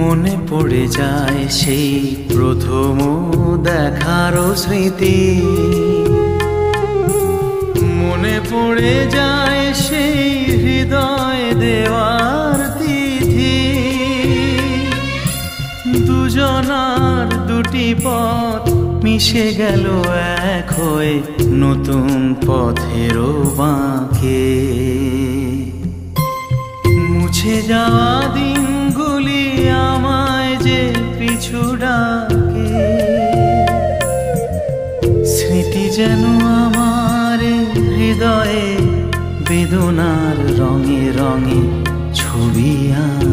মনে পড়ে যায় সেই প্রথম দেখার স্মৃতি, মনে পড়ে যায় সেই হৃদয় দেওয়ার তিথি। দুজনার দুটি পথ মিশে গেল এক হয়ে নতুন পথেরও বাঁকে। মুছে যাওয়া দিনগুলি আমায় যে পিছু ডাকে, স্মৃতি যেন আমার হৃদয়ে বেদনার রঙে রঙে ছবি আঁকে।